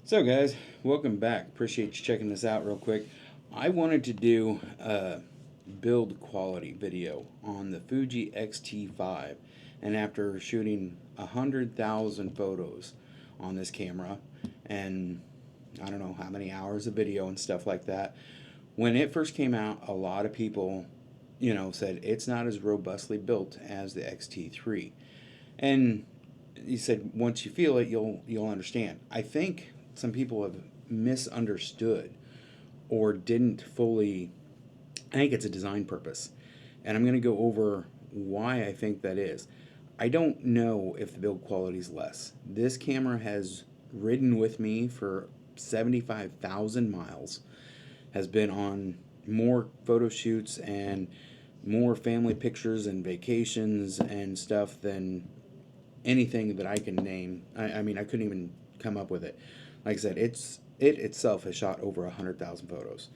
So guys, welcome back. Appreciate you checking this out real quick. I wanted to do a build quality video on the Fuji X-T5, and after shooting 100,000 photos on this camera and I don't know how many hours of video and stuff like that, when it first came out, a lot of people said it's not as robustly built as the X-T3, and he said once you feel it, you'll understand. I think some people have misunderstood or didn't fully. I think it's a design purpose, and I'm going to go over why I think that is. I don't know if the build quality is less. This camera has ridden with me for 75,000 miles, has been on more photo shoots and more family pictures and vacations and stuff than anything that I can name. I mean, I couldn't even come up with it. Like I said, it itself has shot over 100,000 photos.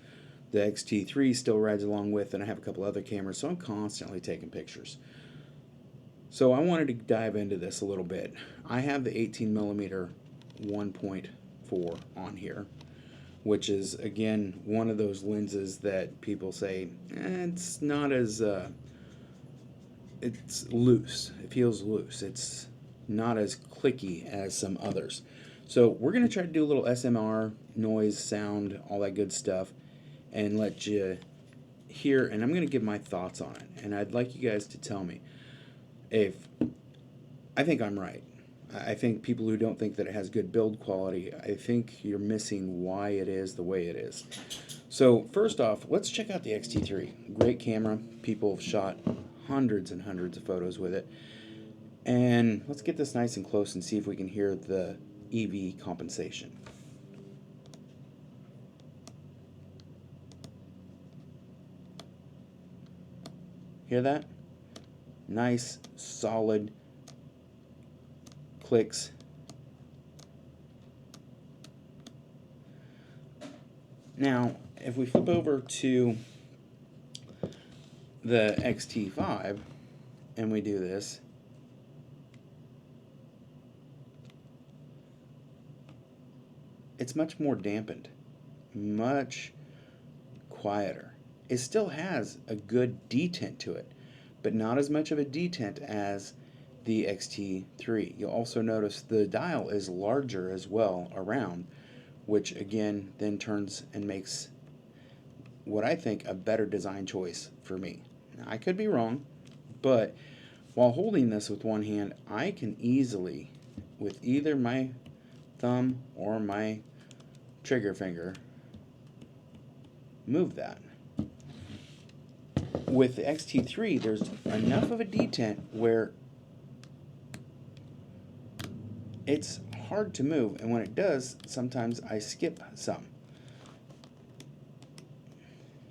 The X-T3 still rides along with, and I have a couple other cameras, so I'm constantly taking pictures. So I wanted to dive into this a little bit. I have the 18mm 1.4 on here, which is, again, one of those lenses that people say, it's not as, it's loose. It feels loose. It's not as clicky as some others. So we're going to try to do a little SMR, noise, sound, all that good stuff, and let you hear, and I'm going to give my thoughts on it. And I'd like you guys to tell me if I think I'm right. I think people who don't think that it has good build quality, I think you're missing why it is the way it is. So first off, let's check out the X-T3. Great camera. People have shot hundreds and hundreds of photos with it. And let's get this nice and close and see if we can hear the EV compensation. Hear that? Nice, solid clicks. Now, if we flip over to the X-T5 and we do this, it's much more dampened, much quieter. It still has a good detent to it, but not as much of a detent as the X-T3. You'll also notice the dial is larger as well around, which again then turns and makes what I think a better design choice for me. Now, I could be wrong, but while holding this with one hand, I can easily, with either my thumb or my trigger finger, move that. With the X-T3, there's enough of a detent where it's hard to move, and when it does, sometimes I skip some.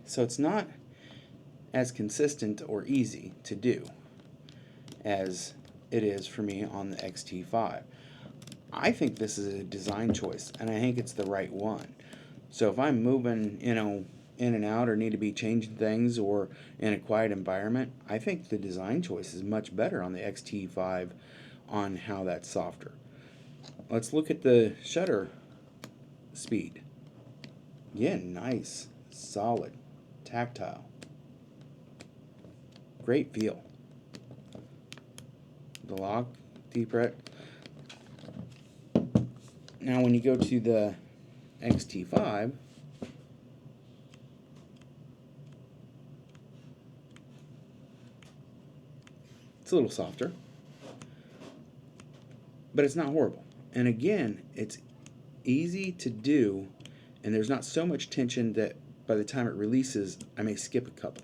So it's not as consistent or easy to do as it is for me on the X-T5. I think this is a design choice, and I think it's the right one. So if I'm moving, in and out, or need to be changing things, or in a quiet environment, I think the design choice is much better on the X-T5 on how that's softer. Let's look at the shutter speed. Again, nice, solid, tactile. Great feel. The lock, deep red. Now when you go to the X-T5, it's a little softer, but it's not horrible. And again, it's easy to do, and there's not so much tension that by the time it releases, I may skip a couple.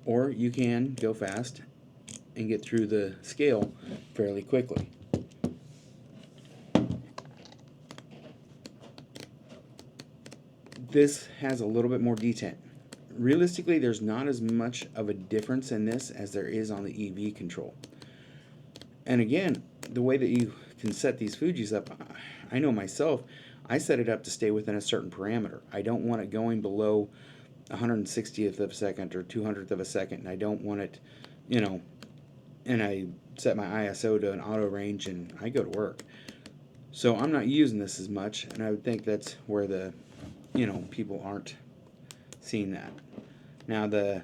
Or you can go fast and get through the scale fairly quickly. This has a little bit more detent. Realistically, there's not as much of a difference in this as there is on the EV control. And again, the way that you can set these Fujis up, I know myself, I set it up to stay within a certain parameter. I don't want it going below 160th of a second or 200th of a second, and I don't want it, and I set my ISO to an auto range and I go to work. So I'm not using this as much, and I would think that's where the, people aren't seeing that. Now the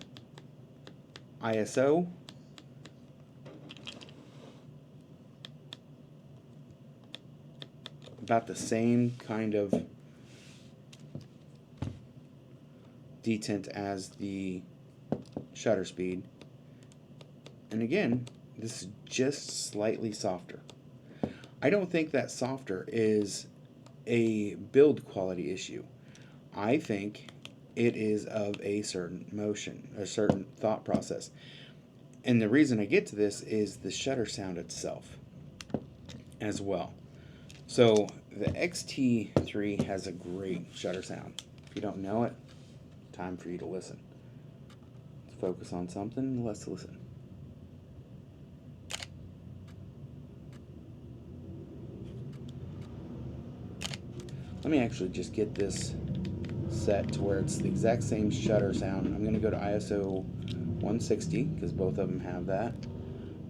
ISO, about the same kind of detent as the shutter speed. And again, this is just slightly softer. I don't think that softer is a build quality issue. I think it is of a certain motion, a certain thought process. And the reason I get to this is the shutter sound itself as well. So the X-T5 has a great shutter sound. If you don't know it, time for you to listen. Let's focus on something, let's listen. Let me actually just get this set to where it's the exact same shutter sound. I'm going to go to ISO 160 because both of them have that.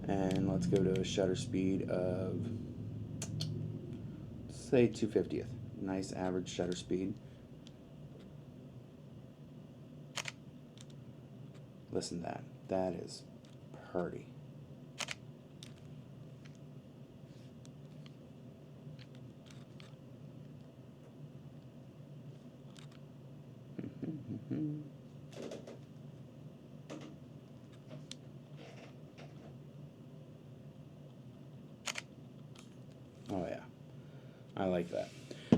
And let's go to a shutter speed of, say, 2/50th. Nice average shutter speed. Listen to that. That is pretty. Oh yeah, I like that.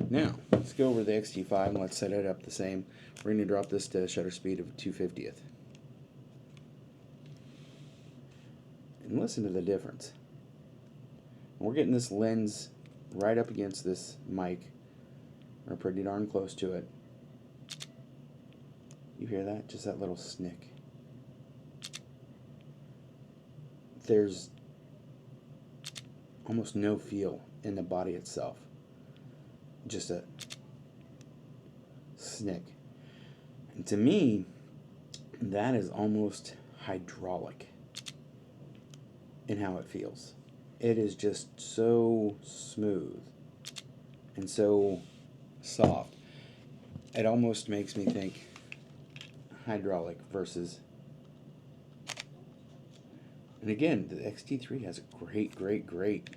Now, let's go over the X-T5 and let's set it up the same. We're going to drop this to a shutter speed of 2/50th. And listen to the difference. We're getting this lens right up against this mic. We're pretty darn close to it. You hear that? Just that little snick. There's almost no feel in the body itself. Just a snick. And to me, that is almost hydraulic in how it feels. It is just so smooth and so soft. It almost makes me think hydraulic versus. And again, the X-T5 has a great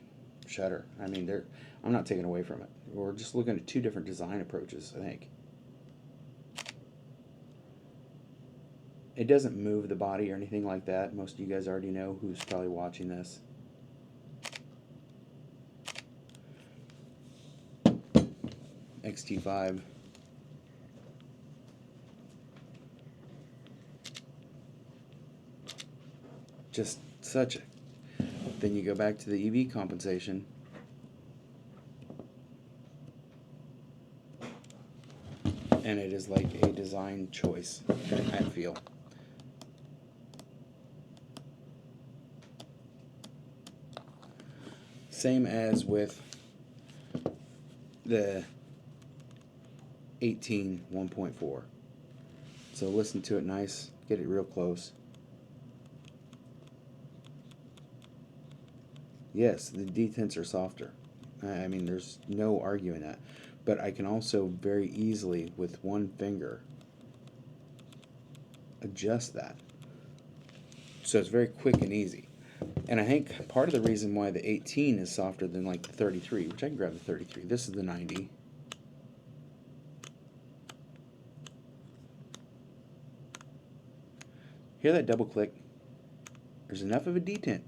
shutter. I mean, I'm not taking away from it. We're just looking at two different design approaches, I think. It doesn't move the body or anything like that. Most of you guys already know who's probably watching this. X-T5. Just such a. Then you go back to the EV compensation. And it is like a design choice, I feel. Same as with the 18 1.4. So listen to it nice, get it real close. Yes, the detents are softer. I mean, there's no arguing that. But I can also very easily, with one finger, adjust that. So it's very quick and easy. And I think part of the reason why the 18 is softer than like the 33, which I can grab the 33. This is the 90. Hear that double click? There's enough of a detent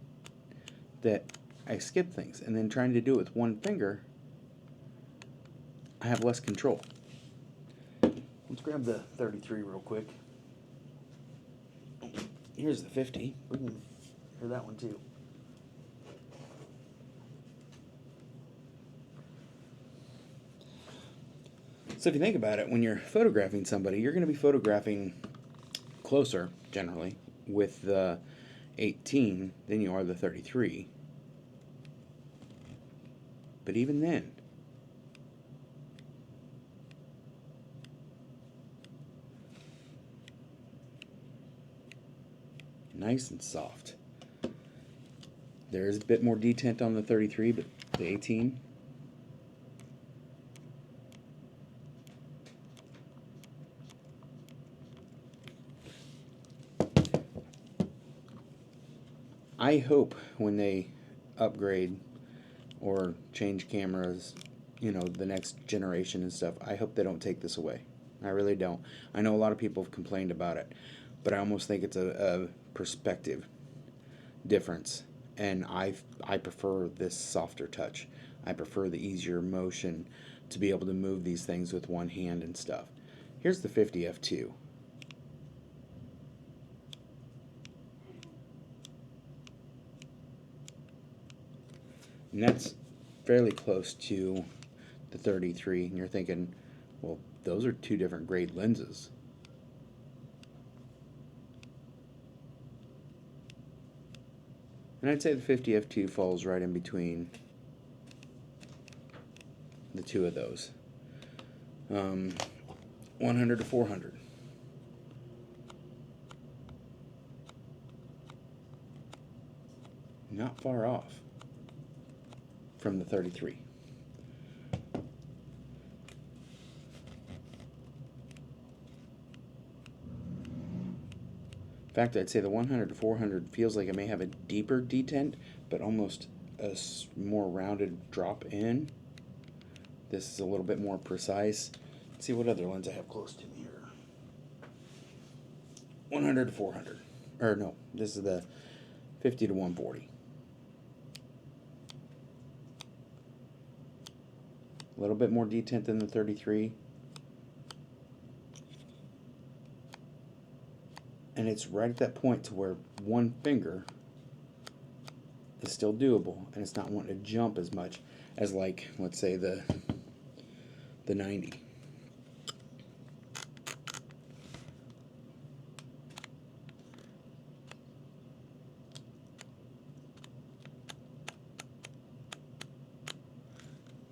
that I skip things. And then trying to do it with one finger, I have less control. Let's grab the 33 real quick. Here's the 50. We can hear that one too. So if you think about it, when you're photographing somebody, you're going to be photographing closer, generally, with the 18 than you are the 33. But even then, nice and soft. There is a bit more detent on the 33, but the 18, I hope when they upgrade or change cameras, you know, the next generation and stuff, I hope they don't take this away. I really don't. I know a lot of people have complained about it, but I almost think it's a perspective difference, and I prefer this softer touch. I prefer the easier motion to be able to move these things with one hand and stuff. Here's the 50 f2. And that's fairly close to the 33, and you're thinking, well, those are two different grade lenses. And I'd say the 50 f2 falls right in between the two of those. 100 to 400. Not far off from the 33. In fact, I'd say the 100 to 400 feels like it may have a deeper detent, but almost a more rounded drop in. This is a little bit more precise. Let's see what other lens I have close to me here. 100 to 400. Or no, this is the 50 to 140. A little bit more detent than the 33. And it's right at that point to where one finger is still doable, and it's not wanting to jump as much as, like, let's say the 90.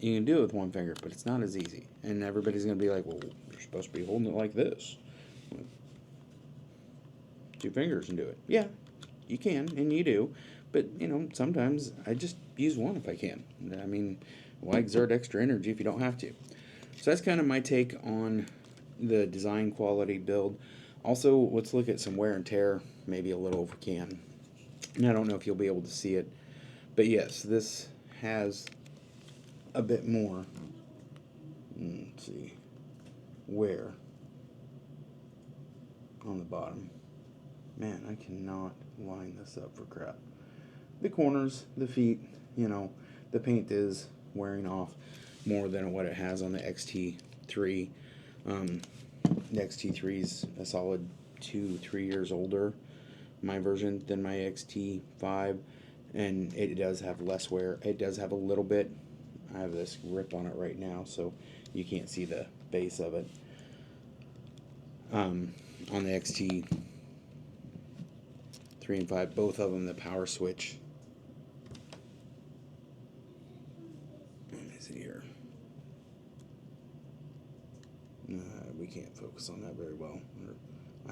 You can do it with one finger, but it's not as easy. And everybody's going to be like, well, you're supposed to be holding it like this. With 2 fingers and do it. Yeah, you can, and you do. But, you know, sometimes I just use one if I can. I mean, why exert extra energy if you don't have to? So that's kind of my take on the design quality build. Also, let's look at some wear and tear, maybe a little if we can. And I don't know if you'll be able to see it. But yes, this has a bit more, let's see, wear on the bottom. Man, I cannot line this up for crap. The corners, the feet, you know, the paint is wearing off more than what it has on the X-T3. The X-T3 is a solid 2-3 years older, my version, than my X-T5, and it does have less wear. It does have a little bit. I have this rip on it right now, so you can't see the base of it. On the X-T3 and 5, both of them, the power switch. Let me see here. We can't focus on that very well. Or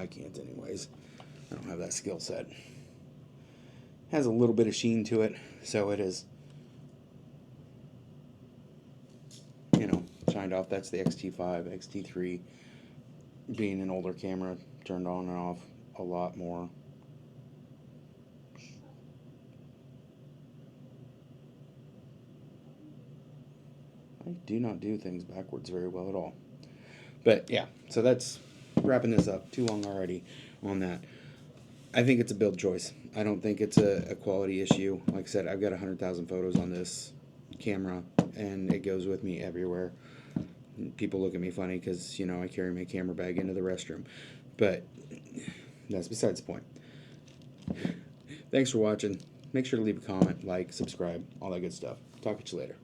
I can't anyways. I don't have that skill set. Has a little bit of sheen to it, so it is, you know, shined off. That's the X-T5, X-T3, being an older camera, turned on and off a lot more. I do not do things backwards very well at all. But yeah, so that's wrapping this up. Too long already on that. I think it's a build choice. I don't think it's a quality issue. Like I said, I've got 100,000 photos on this camera, and it goes with me everywhere. People look at me funny because, you know, I carry my camera bag into the restroom. But that's besides the point. Thanks for watching. Make sure to leave a comment, like, subscribe, all that good stuff. Talk to you later.